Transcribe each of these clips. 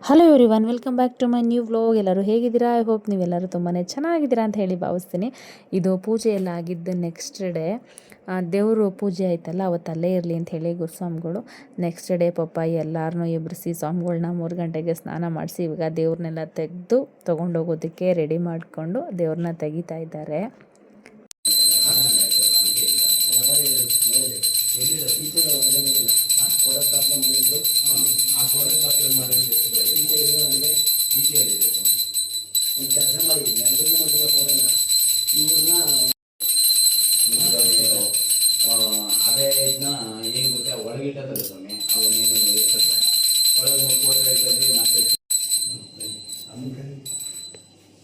Hello everyone, welcome back to my new vlog. ಎಲ್ಲರೂ ಹೇಗಿದ್ದೀರಾ? I hope ನೀವೆಲ್ಲರೂ ತುಂಬಾ ಚೆನ್ನಾಗಿದ್ದೀರಾ ಅಂತ ಹೇಳಿ ಭಾವಿಸ್ತೀನಿ. ಇದು ಪೂಜೆ ಎಲ್ಲ ಆಗಿದ್ದು ನೆಕ್ಸ್ಟ್ ಡೇ, ದೇವರು ಪೂಜೆ ಆಯ್ತಲ್ಲ ಅವತ್ತು ಅಲ್ಲೇ ಇರಲಿ ಅಂತ ಹೇಳಿ ಗುರುಸ್ವಾಮಿಗಳು ನೆಕ್ಸ್ಟ್ ಡೇ ಪಾಪ ಎಲ್ಲರನ್ನೂ ಎಬ್ಬಿಸಿ ಸ್ವಾಮಿಗಳ್ನ 3 ಗಂಟೆಗೆ ಸ್ನಾನ ಮಾಡಿಸಿ ಇವಾಗ ದೇವ್ರನ್ನೆಲ್ಲ ತೆಗೆದು ತೊಗೊಂಡೋಗೋದಕ್ಕೆ ರೆಡಿ ಮಾಡಿಕೊಂಡು ದೇವ್ರನ್ನ ತೆಗಿತಾ ಇದ್ದಾರೆ. ಅದೇ ಇದನ್ನ ಏನು ಗೊತ್ತಾ ಒಳಗಿಟ್ಟದ್ರೆ ಸ್ವಾಮಿ ಅವನೇನು ಎಷ್ಟಲ್ಲ ಒಳಗೆ 3 ಕೋಟಿ ಇರ್ತದೆ ಮತ್ತೆ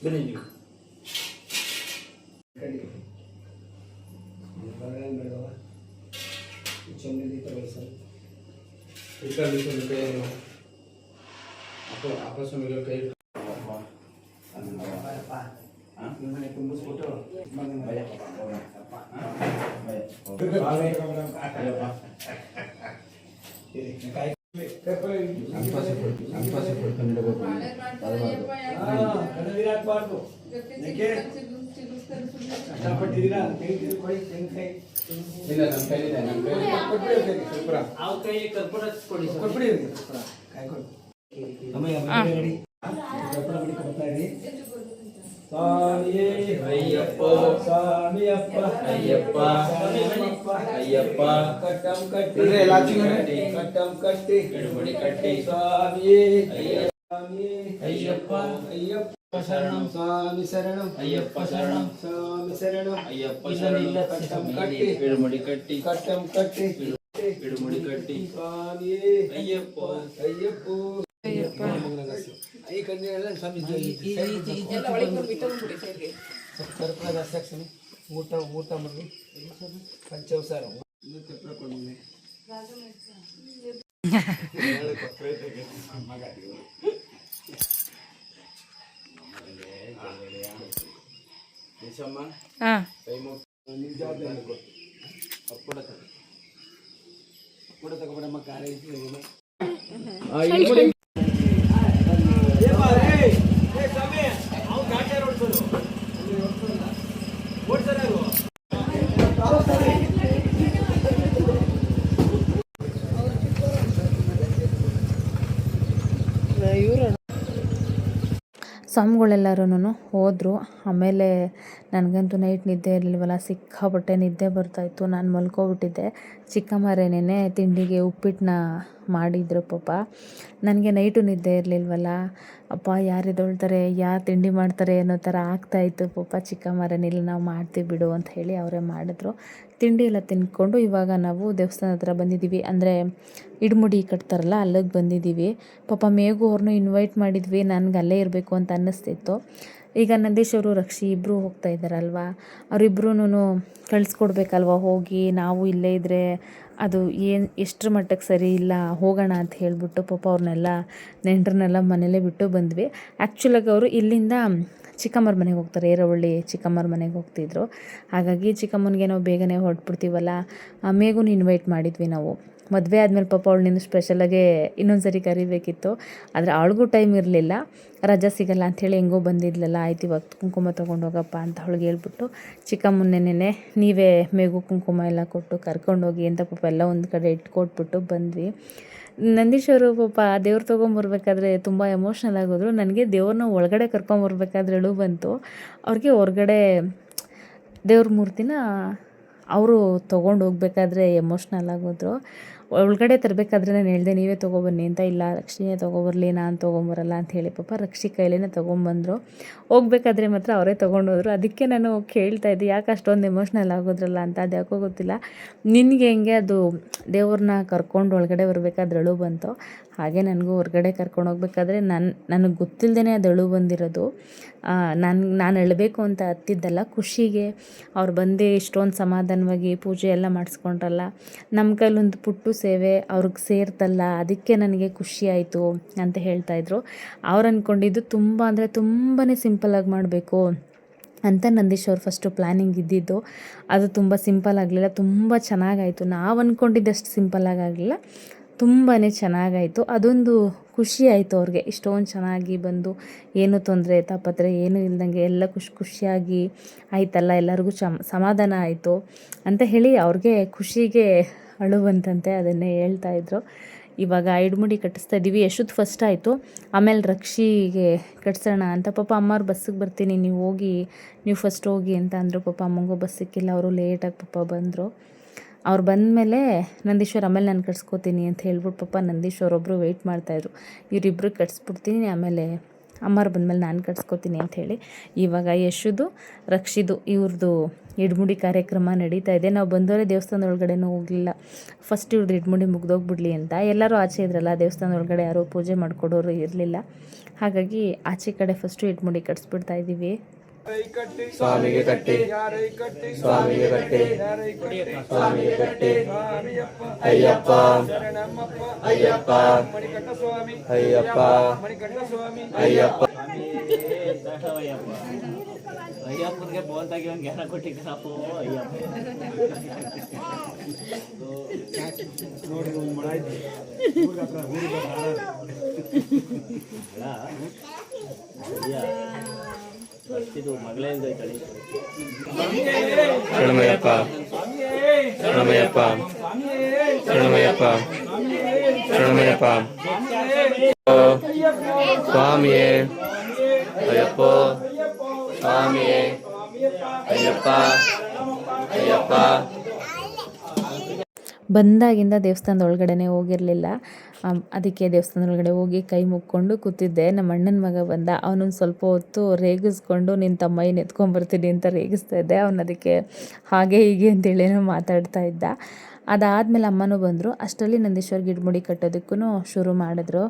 ಬನ್ನಿ ನೀವು ಅಪ್ಪಸ್ವಾಮಿಗಳು ಕೈ ತುಂಬಿಸ್ಬಿಟ್ಟು ಸ್ವಾಮಿಯೇ ಅಯ್ಯಪ್ಪ ಸ್ವಾಮಿಯಪ್ಪ ಅಯ್ಯಪ್ಪ ಅಯ್ಯಪ್ಪ ಕಟ್ಟಂ ಕಟ್ಟಿ ಕಟ್ಟಂ ಕಟ್ಟಿ ಗಡಬಡಿ ಕಟ್ಟಿ ಸ್ವಾಮಿಯೇ ಅಯ್ಯಪ್ಪ ಅಯ್ಯಪ್ಪ ಶರಣಂ ಸ್ವಾಮಿ ಶರಣಂ ಅಯ್ಯಪ್ಪ ಶರಣಂ ಸ್ವಾಮಿ ಶರಣಂ ಅಯ್ಯಪ್ಪ ಶರಣಂ ಕಟ್ಟಂ ಕಟ್ಟಿ ಗಡಬಡಿ ಕಟ್ಟಿ ಕಟ್ಟಂ ಕಟ್ಟಿ ಗಡಬಡಿ ಕಟ್ಟಿ ಸ್ವಾಮಿಯೇ ಅಯ್ಯಪ್ಪ ಅಯ್ಯಪ್ಪ ಅಯ್ಯಪ್ಪ ಈ ಕನ್ಯೆಲ್ಲ ಸ್ವಾಮಿ ಊಟ ಊಟ ಮಾಡಿ ಪಂಚವಸಾರ ಕೂಡ ತಗೊಬಿಡಮ್ಮ ಕಾರ್ಯ ಸ್ವಾಮಿಗಳೆಲ್ಲರೂ ಹೋದರು. ಆಮೇಲೆ ನನಗಂತೂ ನೈಟ್ ನಿದ್ದೆ ಇರಲಿಲ್ವಲ್ಲ, ಸಿಕ್ಕಾಪಟ್ಟೆ ನಿದ್ದೆ ಬರ್ತಾಯಿತ್ತು. ನಾನು ಮಲ್ಕೊಬಿಟ್ಟಿದ್ದೆ. ಚಿಕ್ಕಮ್ಮರೇನೇ ತಿಂಡಿಗೆ ಉಪ್ಪಿಟ್ಟನ್ನ ಮಾಡಿದ್ರು ಪಾಪ. ನನಗೆ ನೈಟು ನಿದ್ದೆ ಇರಲಿಲ್ವಲ್ಲ, ಅಪ್ಪ ಯಾರು ಎದ್ದೇಳ್ತಾರೆ, ಯಾರು ತಿಂಡಿ ಮಾಡ್ತಾರೆ ಅನ್ನೋ ಥರ ಆಗ್ತಾಯಿತ್ತು ಪಾಪ. ಚಿಕ್ಕಮ್ಮರೇನಿಲ್ಲ ನಾವು ಮಾಡ್ತೀವಿ ಬಿಡು ಅಂತ ಹೇಳಿ ಅವರೇ ಮಾಡಿದ್ರು. ತಿಂಡಿ ಎಲ್ಲ ತಿಂದ್ಕೊಂಡು ಇವಾಗ ನಾವು ದೇವಸ್ಥಾನ ಹತ್ರ ಬಂದಿದ್ದೀವಿ, ಅಂದರೆ ಇಡ್ಮುಡಿ ಕಟ್ತಾರಲ್ಲ ಅಲ್ಲಿಗೆ ಬಂದಿದ್ದೀವಿ. ಪಾಪ ಮೇಘು ಅವ್ರನ್ನೂ ಇನ್ವೈಟ್ ಮಾಡಿದ್ವಿ, ನನಗೆ ಅಲ್ಲೇ ಇರಬೇಕು ಅಂತ ಅನ್ನಿಸ್ತಿತ್ತು. ಈಗ ನಂದೀಶ್ ಅವರು ರಕ್ಷಿ ಇಬ್ಬರು ಹೋಗ್ತಾ ಇದ್ದಾರಲ್ವ, ಅವರಿಬ್ರೂ ಕಳಿಸ್ಕೊಡ್ಬೇಕಲ್ವ ಹೋಗಿ. ನಾವು ಇಲ್ಲೇ ಇದ್ದರೆ ಅದು ಎಷ್ಟರ ಮಟ್ಟಕ್ಕೆ ಸರಿ ಇಲ್ಲ, ಹೋಗೋಣ ಅಂತ ಹೇಳಿಬಿಟ್ಟು ಪಾಪ ಅವ್ರನ್ನೆಲ್ಲ ನೆಂಟರನ್ನೆಲ್ಲ ಮನೇಲೇ ಬಿಟ್ಟು ಬಂದ್ವಿ. ಆ್ಯಕ್ಚುಲಾಗಿ ಅವರು ಇಲ್ಲಿಂದ ಚಿಕ್ಕಮ್ಮರ ಮನೆಗೆ ಹೋಗ್ತಾರೆ, ಏರವಳ್ಳಿ ಚಿಕ್ಕಮ್ಮರ ಮನೆಗೆ ಹೋಗ್ತಿದ್ರು. ಹಾಗಾಗಿ ಚಿಕ್ಕಮ್ಮನಿಗೆ ನಾವು ಬೇಗನೆ ಹೊರಟ್ಬಿಡ್ತೀವಲ್ಲ. ಮೇಘೂನ ಇನ್ವೈಟ್ ಮಾಡಿದ್ವಿ ನಾವು. ಮದುವೆ ಆದಮೇಲೆ ಪಾಪ ಅವಳನ್ನ ಸ್ಪೆಷಲಾಗೆ ಇನ್ನೊಂದು ಸರಿ ಕರಿಬೇಕಿತ್ತು, ಆದರೆ ಅವಳಿಗೂ ಟೈಮ್ ಇರಲಿಲ್ಲ, ರಜಾ ಸಿಗಲ್ಲ ಅಂಥೇಳಿ ಹೆಂಗೋ ಬಂದಿದ್ಲಲ್ಲ. ಆಯ್ತು ಇವಾಗ ಕುಂಕುಮ ತೊಗೊಂಡೋಗಪ್ಪ ಅಂತ ಅವಳಿಗೆ ಹೇಳ್ಬಿಟ್ಟು ಚಿಕ್ಕಮ್ಮನ್ನೇನೆ ನೀವೇ ಮೇಘು ಕುಂಕುಮ ಎಲ್ಲ ಕೊಟ್ಟು ಕರ್ಕೊಂಡೋಗಿ ಅಂತ ಪಾಪ ಎಲ್ಲ ಒಂದು ಕಡೆ ಇಟ್ಕೊಟ್ಬಿಟ್ಟು ಬಂದ್ವಿ. ನಂದೀಶ್ ಅವರು ಪಾಪ ದೇವ್ರು ತೊಗೊಂಬರ್ಬೇಕಾದ್ರೆ ತುಂಬ ಎಮೋಷ್ನಲ್ ಆಗೋದ್ರು. ನನಗೆ ದೇವ್ರನ್ನ ಒಳಗಡೆ ಕರ್ಕೊಂಬರ್ಬೇಕಾದ್ರೆ ಅಳು ಬಂತು. ಅವ್ರಿಗೆ ಹೊರಗಡೆ ದೇವ್ರ ಮೂರ್ತಿನ ಅವರು ತೊಗೊಂಡು ಹೋಗ್ಬೇಕಾದ್ರೆ ಎಮೋಷ್ನಲ್ ಆಗೋದ್ರು. ಒಳಗಡೆ ತರಬೇಕಾದ್ರೆ ನಾನು ಹೇಳಿದೆ ನೀವೇ ತೊಗೊಬನ್ನಿ ಅಂತ. ಇಲ್ಲ ರಕ್ಷಿನೇ ತೊಗೊಬರ್ಲಿ, ನಾನು ತೊಗೊಂಬರಲ್ಲ ಅಂತ ಹೇಳಿ ಪಾಪ ರಕ್ಷಿ ಕೈಲೇ ತೊಗೊಂಬಂದರು. ಹೋಗ್ಬೇಕಾದ್ರೆ ಮಾತ್ರ ಅವರೇ ತೊಗೊಂಡೋದ್ರು. ಅದಕ್ಕೆ ನಾನು ಕೇಳ್ತಾ ಇದ್ದೆ ಯಾಕೆ ಅಷ್ಟೊಂದು ಎಮೋಷ್ನಲ್ ಆಗೋದ್ರಲ್ಲ ಅಂತ. ಅದು ಯಾಕೋ ಗೊತ್ತಿಲ್ಲ, ನಿನಗೆ ಹೆಂಗೆ ಅದು ದೇವ್ರನ್ನ ಕರ್ಕೊಂಡು ಒಳಗಡೆ ಬರಬೇಕಾದ್ರೆ ಅಳು ಬಂತು, ಹಾಗೆ ನನಗೂ ಹೊರಗಡೆ ಕರ್ಕೊಂಡು ಹೋಗ್ಬೇಕಾದ್ರೆ ನನಗೆ ಗೊತ್ತಿಲ್ಲದೇ ಅದು ಅಳು ಬಂದಿರೋದು. ನಾನು ಅಳಬೇಕು ಅಂತ ಹತ್ತಿದ್ದಲ್ಲ, ಖುಷಿಗೆ ಅವ್ರು ಬಂದು ಇಷ್ಟೊಂದು ಸಮಾಧಾನವಾಗಿ ಪೂಜೆ ಎಲ್ಲ ಮಾಡಿಸ್ಕೊಂಡ್ರಲ್ಲ, ನಮ್ಮ ಕೈಲೊಂದು ಪುಟ್ಟು ಸೇವೆ ಅವ್ರಿಗೆ ಸೇರ್ತಲ್ಲ, ಅದಕ್ಕೆ ನನಗೆ ಖುಷಿ ಆಯಿತು ಅಂತ ಹೇಳ್ತಾಯಿದ್ರು. ಅವ್ರು ಅಂದ್ಕೊಂಡಿದ್ದು ತುಂಬ ಅಂದರೆ ತುಂಬಾ ಸಿಂಪಲ್ಲಾಗಿ ಮಾಡಬೇಕು ಅಂತ ನಂದೀಶ್ ಅವ್ರು ಫಸ್ಟು ಪ್ಲ್ಯಾನಿಂಗ್ ಇದ್ದಿದ್ದು. ಅದು ತುಂಬ ಸಿಂಪಲ್ ಆಗಲಿಲ್ಲ, ತುಂಬ ಚೆನ್ನಾಗಾಯಿತು. ನಾವು ಅಂದ್ಕೊಂಡಿದ್ದಷ್ಟು ಸಿಂಪಲ್ಲಾಗಿ ಆಗಲಿಲ್ಲ, ತುಂಬಾ ಚೆನ್ನಾಗಾಯಿತು. ಅದೊಂದು ಖುಷಿ ಆಯಿತು ಅವ್ರಿಗೆ, ಇಷ್ಟೊಂದು ಚೆನ್ನಾಗಿ ಬಂದು ಏನೂ ತೊಂದರೆ ತಾಪತ್ರೆ ಏನೂ ಇಲ್ದಂಗೆ ಎಲ್ಲ ಖುಷಿಯಾಗಿ ಆಯ್ತಲ್ಲ, ಎಲ್ಲರಿಗೂ ಸಮಾಧಾನ ಆಯಿತು ಅಂತ ಹೇಳಿ ಅವ್ರಿಗೆ ಖುಷಿಗೆ ಅಳು ಬಂತಂತೆ. ಅದನ್ನೇ ಹೇಳ್ತಾಯಿದ್ರು. ಇವಾಗ ಇಡ್ಮುಡಿ ಕಟ್ಟಿಸ್ತಾ ಇದ್ದೀವಿ. ಯಶುದ್ ಫಸ್ಟ್ ಆಯಿತು, ಆಮೇಲೆ ರಕ್ಷಿಗೆ ಕಟ್ಸೋಣ ಅಂತ. ಪಾಪ ಅಮ್ಮವ್ರು ಬಸ್ಸಿಗೆ ಬರ್ತೀನಿ, ನೀವು ಫಸ್ಟ್ ಹೋಗಿ ಅಂತ ಅಂದರು. ಪಾಪ ಅಮ್ಮಂಗೂ ಬಸ್ ಸಿಕ್ಕಿಲ್ಲ, ಅವರು ಲೇಟಾಗಿ ಪಾಪ ಬಂದರು. ಅವ್ರು ಬಂದಮೇಲೆ ನಂದೀಶ್ವರ್ ಆಮೇಲೆ ನಾನು ಕಟ್ಸ್ಕೊತೀನಿ ಅಂತ ಹೇಳ್ಬಿಟ್ಟು ಪಾಪ ನಂದೀಶ್ವರ್ ಒಬ್ಬರು ವೆಯ್ಟ್ ಮಾಡ್ತಾಯಿದ್ರು. ಇವರಿಬ್ಬರು ಕಟ್ಸ್ಬಿಡ್ತೀನಿ, ಆಮೇಲೆ ಅಮ್ಮವ್ರು ಬಂದಮೇಲೆ ನಾನು ಕಟ್ಸ್ಕೊತೀನಿ ಅಂಥೇಳಿ. ಇವಾಗ ಯಶುದು ರಕ್ಷಿದು ಇವ್ರದ್ದು ಇಡ್ಮುಡಿ ಕಾರ್ಯಕ್ರಮ ನಡೀತಾ ಇದೆ. ನಾವು ಬಂದವರೇ ದೇವಸ್ಥಾನದ ಒಳಗಡೆನೂ ಹೋಗಲಿಲ್ಲ. ಫಸ್ಟ್ ಇವ್ರದ್ದು ಇಡ್ಮುಡಿ ಮುಗ್ದೋಗ್ಬಿಡ್ಲಿ ಅಂತ. ಎಲ್ಲರೂ ಆಚೆ ಇದ್ರಲ್ಲ, ದೇವಸ್ಥಾನದ ಒಳಗಡೆ ಯಾರೂ ಪೂಜೆ ಮಾಡಿಕೊಡೋರು ಇರಲಿಲ್ಲ. ಹಾಗಾಗಿ ಆಚೆ ಕಡೆ ಫಸ್ಟು ಇಡ್ಮುಡಿ ಕಟ್ಸ್ಬಿಡ್ತಾ ಇದ್ದೀವಿ. ಸ್ವಾಮಿಗೆ ಕಟ್ಟಿ, ಸ್ವಾಮಿಗೆ ಕಟ್ಟಿ, ಸ್ವಾಮಿಗೆ ಕಟ್ಟಿ. ಅಯ್ಯಪ್ಪ ಅಯ್ಯಪ್ಪ ಅಯ್ಯಪ್ಪ ಅಯ್ಯಪ್ಪ. ಅಯ್ಯಪ್ಪನಿಗೆ ಬೋಲ್ತಾಗಿ ಒಂದು ಜ್ಞಾನ ಕೊಟ್ಟಿದ್ದಪ್ಪ. ಅಯ್ಯಪ್ಪ ನೋಡಿ ಒಂದು ಮಳ ಶರಣಮಯ್ಯಪ್ಪ ಶರಣಮಯ್ಯಪ್ಪ ಶರಣಮಯ್ಯಪ್ಪ ಶರಣಮಯ್ಯಪ್ಪ. ಸ್ವಾಮಿಯೇ ಅಯ್ಯಪ್ಪ ಸ್ವಾಮಿಯೇ ಅಯ್ಯಪ್ಪ ಅಯ್ಯಪ್ಪ. ಬಂದಾಗಿಂದ ದೇವಸ್ಥಾನದ ಒಳಗಡೆನೇ ಹೋಗಿರಲಿಲ್ಲ. ಅದಕ್ಕೆ ದೇವಸ್ಥಾನದ ಒಳಗಡೆ ಹೋಗಿ ಕೈ ಮುಕ್ಕೊಂಡು ಕೂತಿದ್ದೆ. ನಮ್ಮ ಅಣ್ಣನ ಮಗ ಬಂದ, ಅವನೊಂದು ಸ್ವಲ್ಪ ಹೊತ್ತು ರೇಗಿಸ್ಕೊಂಡು ನಿನ್ನ ತಮ್ಮ ಏನು ಎತ್ಕೊಂಬರ್ತೀನಿ ಅಂತ ರೇಗಿಸ್ತಾ ಇದ್ದೆ. ಅವನು ಅದಕ್ಕೆ ಹಾಗೆ ಹೀಗೆ ಅಂತೇಳೇನೋ ಮಾತಾಡ್ತಾ ಇದ್ದ. ಅದಾದಮೇಲೆ ಅಮ್ಮನೂ ಬಂದರು. ಅಷ್ಟರಲ್ಲಿ ನಂದೀಶ್ವರ್ ಗಿಡಮುಡಿ ಕಟ್ಟೋದಕ್ಕೂ ಶುರು ಮಾಡಿದ್ರು.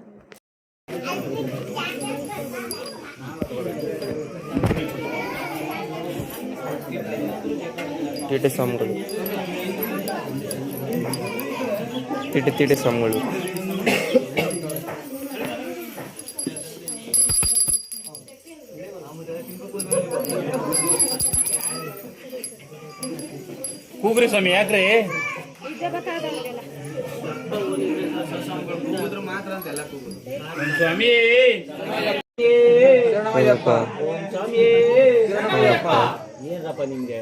ತೀಟೆ ಸ್ವಾಮಿಗಳು, ತೀಟೆ ಸ್ವಾಮಿಗಳು. ಕೂಗ್ರಿ ಸ್ವಾಮಿ, ಯಾಕ್ರಿ ಸ್ವಾಮಿ? ಅಯ್ಯಪ್ಪ ಅಯ್ಯಪ್ಪ. ಏನಪ್ಪ ನಿಮ್ಗೆ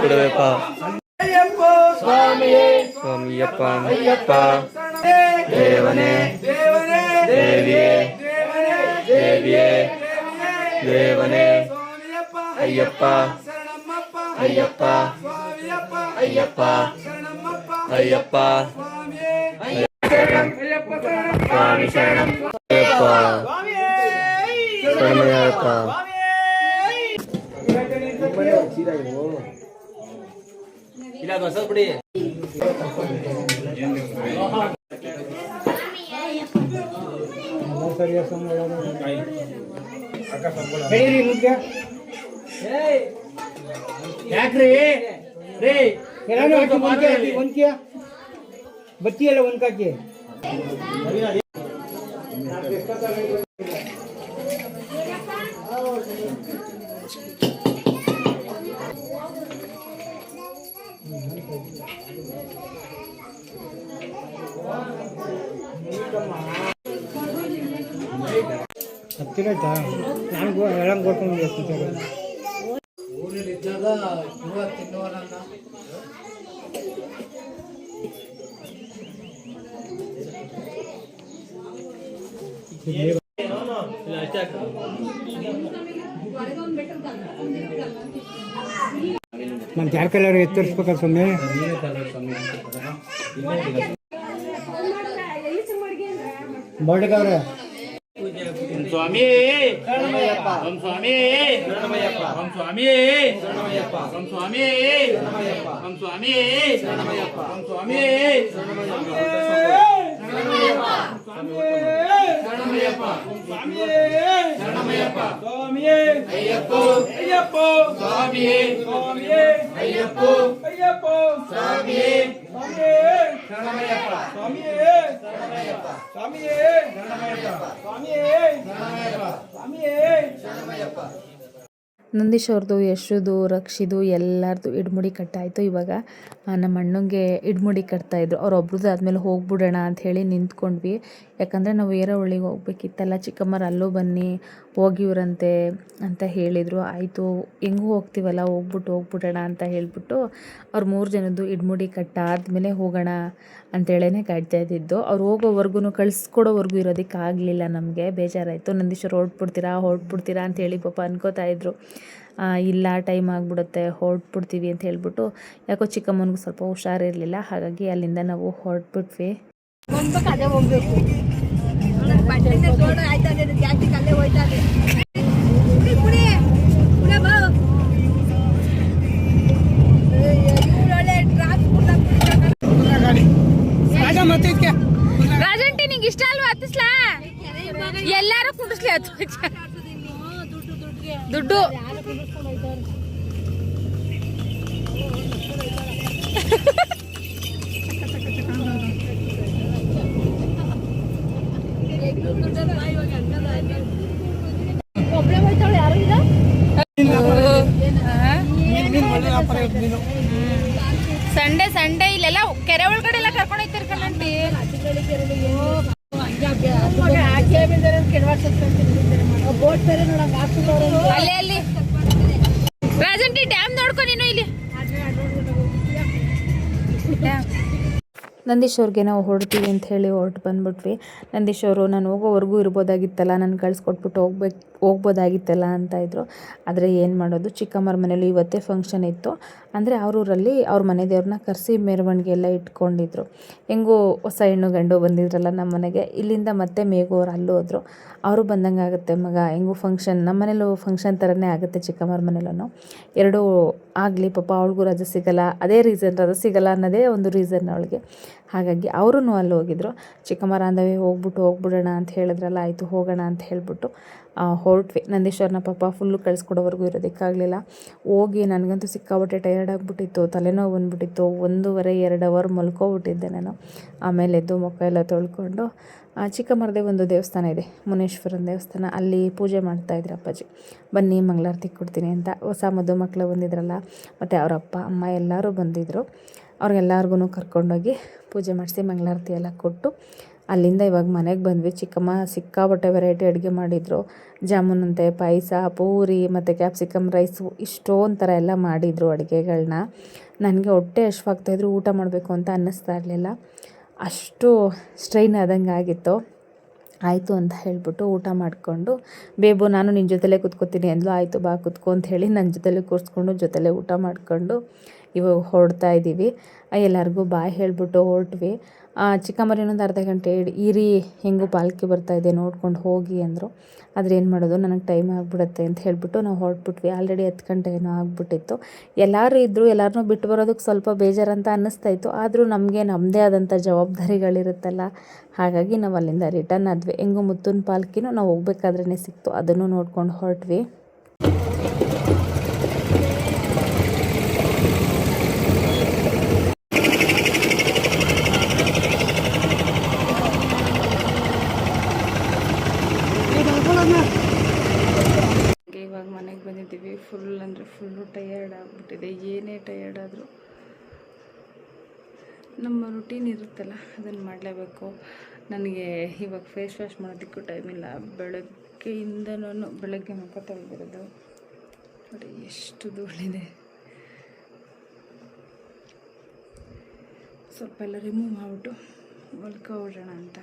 ಕೊಡಬೇಕ? ಸ್ವಾಮಿಯಪ್ಪ ಅಯ್ಯಪ್ಪ. ದೇವನೇ ದೇವಿಯೇ ದೇವಿಯೇ ದೇವನೇ ಅಯ್ಯಪ್ಪ ಅಯ್ಯಪ್ಪ ಅಯ್ಯಪ್ಪ ಅಯ್ಯಪ್ಪ. ಸ್ವಾಮಿ ಶರಣಂ ಅಯ್ಯಪ್ಪ ಶರಣಮಯ್ಯಪ್ಪ. ಇಲ್ಲ ಬಸದ್ ಬಿಡಿ. ಯಾಕ್ರಿ ರೇ ಒಂದ್ಕಿಯ ಬತ್ತಿ ಎಲ್ಲ ಒಂದ್ಕಾಕಿ. ಹತ್ತಿರ ಆಯ್ತಾ? ನನಗೂ ಹೇಳಂಗೆ ಕೊಡ್ಕೊಂಡು ಊರಲ್ಲಿದ್ದಾಗ ಯುವ ತಿನ್ನುವನನ್ನ ನಾನು ಯಾರ ಕೈಲಾರು ಎತ್ತರಿಸ್ಬೇಕಲ್ಲ ಸ್ವಾಮಿ. ಬೋರ್ಡ್ಗವ್ರೆ ಸ್ವಾಮಿ ಓಂ ಸ್ವಾಮಿ ಓಂ ಸ್ವಾಮಿ ಓಂ ಸ್ವಾಮಿ ಓಂ ಸ್ವಾಮಿ ಓಂ ಸ್ವಾಮಿ ನಂದೀಶ್ ಅವ್ರದ್ದು, ಯಶುದು, ರಕ್ಷಿದು ಎಲ್ಲರದು ಇಡ್ಮುಡಿ ಕಟ್ಟಾಯಿತು. ಇವಾಗ ನಮ್ಮ ಅಣ್ಣಂಗೆ ಇಡ್ಮುಡಿ ಕಟ್ತಾಯಿದ್ರು. ಅವ್ರೊಬ್ರದ್ದು ಆದಮೇಲೆ ಹೋಗ್ಬಿಡೋಣ ಅಂಥೇಳಿ ನಿಂತ್ಕೊಂಡ್ವಿ. ಯಾಕಂದರೆ ನಾವು ಏರವಳ್ಳಿಗೆ ಹೋಗ್ಬೇಕಿತ್ತಲ್ಲ. ಚಿಕ್ಕಮ್ಮರು ಅಲ್ಲೂ ಬನ್ನಿ ಹೋಗಿವ್ರಂತೆ ಅಂತ ಹೇಳಿದರು. ಆಯಿತು ಹೆಂಗೂ ಹೋಗ್ತೀವಲ್ಲ ಹೋಗ್ಬಿಡೋಣ ಅಂತ ಹೇಳಿಬಿಟ್ಟು ಅವ್ರು 3 ಜನದ್ದು ಇಡ್ಮುಡಿ ಕಟ್ಟಾದಮೇಲೆ ಹೋಗೋಣ ಅಂತೇಳೇ ಕಾಯ್ತಾ ಇದ್ದಿದ್ದು. ಅವ್ರು ಹೋಗೋವರೆಗೂ ಕಳಿಸ್ಕೊಡೋವರೆಗೂ ಇರೋದಕ್ಕಾಗಲಿಲ್ಲ. ನಮಗೆ ಬೇಜಾರಾಯಿತು. ನಂದೀಶ್ವರ್ ಹೊರಟ್ಬಿಡ್ತೀರಾ ಅಂತೇಳಿ ಪಾಪ ಅನ್ಕೋತಾ ಇದ್ರು. ಇಲ್ಲ ಟೈಮ್ ಆಗಿಬಿಡುತ್ತೆ ಹೊರಟ್ಬಿಡ್ತೀವಿ ಅಂತ ಹೇಳ್ಬಿಟ್ಟು, ಯಾಕೋ ಚಿಕ್ಕಮ್ಮನಿಗೂ ಸ್ವಲ್ಪ ಹುಷಾರಿರಲಿಲ್ಲ. ಹಾಗಾಗಿ ಅಲ್ಲಿಂದ ನಾವು ಹೊರಟ್ಬಿಟ್ವಿ. ರಾಜಂಟಿ ನಿಂಗೆ ಇಷ್ಟ ಅಲ್ವಾ ಹತ್ತಿಸ್ಲಾ? ಎಲ್ಲಾರು ಕುಂಡಿಸ್ಲಿ ದುಡ್ಡು ಒಬ್ಬಳೆ ಹೋಯ್ತಾಳೆ. ಯಾರು ಇಲ್ಲ ಸಂಡೆ ಇಲ್ಲೆಲ್ಲ ಕೆರೆ ಒಳಗಡೆ ಎಲ್ಲ ಕರ್ಕೊಂಡು ಹೋಗ್ತಾರೆ ಕಲ್ಲಂಟಿ. ಅಲ್ಲಿ ರಾಜಂಟಿ ಡ್ಯಾಮ್ ನೋಡ್ಕೊ ನೀನು. ಇಲ್ಲಿ ನಂದೀಶ್ ಅವ್ರಿಗೆ ನಾವು ಹೊರಡ್ತೀವಿ ಅಂತ ಹೇಳಿ ಹೊರಟು ಬಂದ್ಬಿಟ್ವಿ. ನಂದೀಶ್ ಅವರು ನಾನು ಹೋಗೋವರೆಗೂ ಇರ್ಬೋದಾಗಿತ್ತಲ್ಲ, ನಾನು ಕಳಿಸ್ಕೊಟ್ಬಿಟ್ಟು ಹೋಗ್ಬೋದಾಗಿತ್ತಲ್ಲ ಅಂತ ಇದ್ರು. ಆದರೆ ಏನು ಮಾಡೋದು, ಚಿಕ್ಕಮ್ಮರ ಮನೇಲಿ ಇವತ್ತೇ ಫಂಕ್ಷನ್ ಇತ್ತು. ಅಂದರೆ ಅವ್ರೂರಲ್ಲಿ ಅವ್ರ ಮನೆ ದೇವ್ರನ್ನ ಕರೆಸಿ ಮೆರವಣಿಗೆ ಎಲ್ಲ ಇಟ್ಕೊಂಡಿದ್ರು. ಹೆಂಗೂ ಹೊಸ ಹೆಣ್ಣು ಗಂಡು ಬಂದಿದ್ರಲ್ಲ ನಮ್ಮ ಮನೆಗೆ. ಇಲ್ಲಿಂದ ಮತ್ತೆ ಮೇಘವ್ರು ಅಲ್ಲೂ ಹೋದ್ರು. ಅವರು ಬಂದಂಗೆ ಆಗುತ್ತೆ ಮಗ. ಹೆಂಗೂ ಫಂಕ್ಷನ್ ನಮ್ಮ ಮನೇಲೂ ಫಂಕ್ಷನ್ ಥರನೇ ಆಗುತ್ತೆ ಚಿಕ್ಕಮ್ಮರ ಮನೇಲೂ. ಎರಡೂ ಆಗಲಿ ಪಾಪ. ಅವಳಿಗೂ ರಜೆ ಸಿಗಲ್ಲ, ಅದೇ ರೀಸನ್, ರಜೆ ಸಿಗಲ್ಲ ಅನ್ನೋದೇ ಒಂದು ರೀಸನ್ ಅವಳಿಗೆ. ಹಾಗಾಗಿ ಅವರೂ ಅಲ್ಲಿ ಹೋಗಿದ್ರು. ಚಿಕ್ಕಮ್ಮರ ಅಂದವೇ ಹೋಗ್ಬಿಡೋಣ ಅಂತ ಹೇಳಿದ್ರಲ್ಲ, ಆಯಿತು ಹೋಗೋಣ ಅಂತ ಹೇಳಿಬಿಟ್ಟು ಹೊರಟ್ವಿ. ನಂದೀಶ್ವರನ ಪಾಪ ಫುಲ್ಲು ಕಳಿಸ್ಕೊಡೋವರೆಗೂ ಇರೋದಕ್ಕಾಗಲಿಲ್ಲ. ಹೋಗಿ ನನಗಂತೂ ಸಿಕ್ಕಾಬಟ್ಟೆ ಟಯರ್ಡ್ ಆಗಿಬಿಟ್ಟಿತ್ತು, ತಲೆನೋವು ಬಂದುಬಿಟ್ಟಿತ್ತು. 1.5-2 ಅವರ್ ಮಲ್ಕೊಬಿಟ್ಟಿದ್ದೆ ನಾನು. ಆಮೇಲೆ ಎದ್ದು ಮುಖ ಎಲ್ಲ ತೊಳ್ಕೊಂಡು ಚಿಕ್ಕಮ್ಮರದೇ ಒಂದು ದೇವಸ್ಥಾನ ಇದೆ, ಮುನೇಶ್ವರನ ದೇವಸ್ಥಾನ. ಅಲ್ಲಿ ಪೂಜೆ ಮಾಡ್ತಾಯಿದ್ರು ಅಪ್ಪಾಜಿ. ಬನ್ನಿ ಮಂಗಳಾರತಿ ಕೊಡ್ತೀನಿ ಅಂತ. ಹೊಸ ಮಕ್ಕಳು ಬಂದಿದ್ರಲ್ಲ, ಮತ್ತು ಅವರ ಅಪ್ಪ ಅಮ್ಮ ಎಲ್ಲರೂ ಬಂದಿದ್ದರು. ಅವ್ರಿಗೆಲ್ಲರಿಗೂ ಕರ್ಕೊಂಡೋಗಿ ಪೂಜೆ ಮಾಡಿಸಿ ಮಂಗಳಾರತಿ ಎಲ್ಲ ಕೊಟ್ಟು ಅಲ್ಲಿಂದ ಇವಾಗ ಮನೆಗೆ ಬಂದ್ವಿ. ಚಿಕ್ಕಮ್ಮ ಸಿಕ್ಕಾಬಟ್ಟೆ ವೆರೈಟಿ ಅಡುಗೆ ಮಾಡಿದರು. ಜಾಮೂನಂತೆ, ಪಾಯಸ, ಪೂರಿ ಮತ್ತು ಕ್ಯಾಪ್ಸಿಕಮ್ ರೈಸು, ಇಷ್ಟೊಂದು ಥರ ಎಲ್ಲ ಮಾಡಿದರು ಅಡುಗೆಗಳನ್ನ. ನನಗೆ ಹೊಟ್ಟೆ ಹಶ್ವಾಗ್ತಾಯಿದ್ರು, ಊಟ ಮಾಡಬೇಕು ಅಂತ ಅನ್ನಿಸ್ತಾ ಇರಲಿಲ್ಲ. ಅಷ್ಟು ಸ್ಟ್ರೈನ್ ಆದಂಗೆ ಆಗಿತ್ತು. ಆಯಿತು ಅಂತ ಹೇಳಿಬಿಟ್ಟು ಊಟ ಮಾಡಿಕೊಂಡು, ಬೇಬು ನಾನು ನಿನ್ನ ಜೊತೆಲೇ ಕೂತ್ಕೋತೀನಿ ಅಂದ್ಲು. ಆಯಿತು ಬಾ ಕೂತ್ಕೊ ಅಂತ ಹೇಳಿ ನನ್ನ ಜೊತೆಲೇ ಕೂರಿಸ್ಕೊಂಡು ಜೊತೆಲೇ ಊಟ ಮಾಡಿಕೊಂಡು ಇವಾಗ ಹೊರಡ್ತಾ ಇದ್ದೀವಿ. ಎಲ್ಲರಿಗೂ ಬಾಯ್ ಹೇಳಿಬಿಟ್ಟು ಹೊರಟ್ವಿ. ಚಿಕ್ಕಮ್ಮರು ಇನ್ನೊಂದು ಅರ್ಧ ಗಂಟೆ ಇರಿ, ಹೆಂಗೂ ಪಾಲ್ಕಿ ಬರ್ತಾಯಿದೆ ನೋಡ್ಕೊಂಡು ಹೋಗಿ ಅಂದರು. ಆದರೆ ಏನು ಮಾಡೋದು, ನನಗೆ ಟೈಮ್ ಆಗಿಬಿಡುತ್ತೆ ಅಂತ ಹೇಳಿಬಿಟ್ಟು ನಾವು ಹೊರಟ್ಬಿಟ್ವಿ. ಆಲ್ರೆಡಿ 10 ಗಂಟೆ ಏನೋ ಆಗಿಬಿಟ್ಟಿತ್ತು. ಎಲ್ಲರೂ ಇದ್ದರು. ಎಲ್ಲರನ್ನೂ ಬಿಟ್ಟು ಬರೋದಕ್ಕೆ ಸ್ವಲ್ಪ ಬೇಜಾರಂತ ಅನ್ನಿಸ್ತಾಯಿತ್ತು. ಆದರೂ ನಮಗೆ ನಮ್ಮದೇ ಆದಂಥ ಜವಾಬ್ದಾರಿಗಳಿರುತ್ತಲ್ಲ, ಹಾಗಾಗಿ ನಾವು ಅಲ್ಲಿಂದ ರಿಟರ್ನ್ ಆದ್ವಿ. ಹೆಂಗೂ ಮುತ್ತುನ ಪಾಲ್ಕಿನೂ ನಾವು ಹೋಗ್ಬೇಕಾದ್ರೇ ಸಿಕ್ತು, ಅದನ್ನು ನೋಡ್ಕೊಂಡು ಹೊರಟ್ವಿ. ಇವಾಗ ಮನೆಗೆ ಬಂದಿದ್ದೀವಿ. ಫುಲ್ ಅಂದರೆ ಫುಲ್ಲು ಟಯರ್ಡ್ ಆಗಿಬಿಟ್ಟಿದೆ. ಏನೇ ಟಯರ್ಡ್ ಆದರೂ ನಮ್ಮ ರುಟೀನ್ ಇರುತ್ತಲ್ಲ, ಅದನ್ನು ಮಾಡಲೇಬೇಕು. ನನಗೆ ಇವಾಗ ಫೇಸ್ ವಾಶ್ ಮಾಡೋದಕ್ಕೂ ಟೈಮ್ ಇಲ್ಲ. ಬೆಳಗ್ಗೆ ಮುಖ ತೊಳೆದಿರೋದು ನೋಡಿ ಎಷ್ಟು ಧೂಳಿದೆ. ಸ್ವಲ್ಪ ಎಲ್ಲ ರಿಮೂವ್ ಮಾಡಿಬಿಟ್ಟು ಹೊಲ್ಕೊಬಿಡೋಣ ಅಂತ.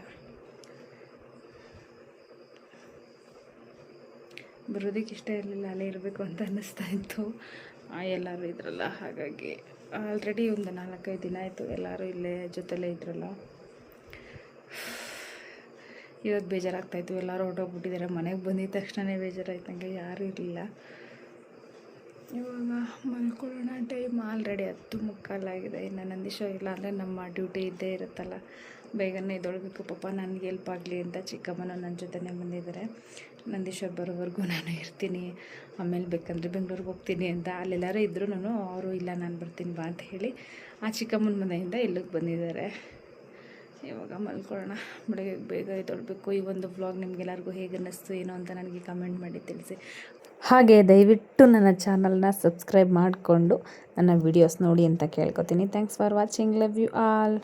ಬರೋದಕ್ಕೆ ಇಷ್ಟ ಇರಲಿಲ್ಲ, ಅಲ್ಲೇ ಇರಬೇಕು ಅಂತ ಅನ್ನಿಸ್ತಾ ಇತ್ತು. ಎಲ್ಲರೂ ಇದ್ರಲ್ಲ, ಹಾಗಾಗಿ ಆಲ್ರೆಡಿ ಒಂದು 4-5 ದಿನ ಆಯಿತು ಎಲ್ಲರೂ ಇಲ್ಲೇ ಜೊತೆಲೇ ಇದ್ರಲ್ಲ. ಇವತ್ತು ಬೇಜಾರಾಗ್ತಾಯಿತ್ತು. ಎಲ್ಲರೂ ಹೊರಟೋಗ್ಬಿಟ್ಟಿದ್ದಾರೆ. ಮನೆಗೆ ಬಂದಿದ್ದ ತಕ್ಷಣವೇ ಬೇಜಾರಾಯ್ತು. ನನಗೆ ಯಾರೂ ಇರಲಿಲ್ಲ. ಇವಾಗ ಮಲ್ಕೊಳ್ಳೋಣ. ಟೈಮ್ ಆಲ್ರೆಡಿ 10:15 ಇನ್ನು ನಂದೀಶ ಇಲ್ಲ ಅಂದರೆ ನಮ್ಮ ಡ್ಯೂಟಿ ಇದ್ದೇ ಇರುತ್ತಲ್ಲ, ಬೇಗನೆ ಎದ್ದೊಳ್ಬೇಕು. ಪಾಪ ನನಗೆ ಹೆಲ್ಪ್ ಆಗಲಿ ಅಂತ ಚಿಕ್ಕಮ್ಮನ ನನ್ನ ಜೊತೆನೇ ಬಂದಿದ್ದಾರೆ. ನಂದೀಶ್ವರ್ ಬರೋವರೆಗೂ ನಾನು ಇರ್ತೀನಿ, ಆಮೇಲೆ ಬೇಕಂದರೆ ಬೆಂಗಳೂರಿಗೆ ಹೋಗ್ತೀನಿ ಅಂತ. ಅಲ್ಲೆಲ್ಲರೂ ಇದ್ದರೂ ಅವರು ಇಲ್ಲ ನಾನು ಬರ್ತೀನಿ ಬಾ ಅಂತ ಹೇಳಿ ಆ ಚಿಕ್ಕಮ್ಮನ ಮನೆಯಿಂದ ಇಲ್ಲಿಗೆ ಬಂದಿದ್ದಾರೆ. ಇವಾಗ ಮಲ್ಕೊಳ್ಳೋಣ. ಬೆಳಗ್ಗೆ ಬೇಗ ಎದ್ದೊಳ್ಬೇಕು. ಈ ಒಂದು ವ್ಲಾಗ್ ನಿಮಗೆಲ್ಲರಿಗೂ ಹೇಗೆ ಅನ್ನಿಸ್ತು ಏನೋ ಅಂತ ನನಗೆ ಕಮೆಂಟ್ ಮಾಡಿ ತಿಳಿಸಿ. ಹಾಗೆ ದಯವಿಟ್ಟು ನನ್ನ ಚಾನಲ್ನ ಸಬ್ಸ್ಕ್ರೈಬ್ ಮಾಡಿಕೊಂಡು ನನ್ನ ವೀಡಿಯೋಸ್ ನೋಡಿ ಅಂತ ಕೇಳ್ಕೊತೀನಿ. Thanks for watching. Love you all.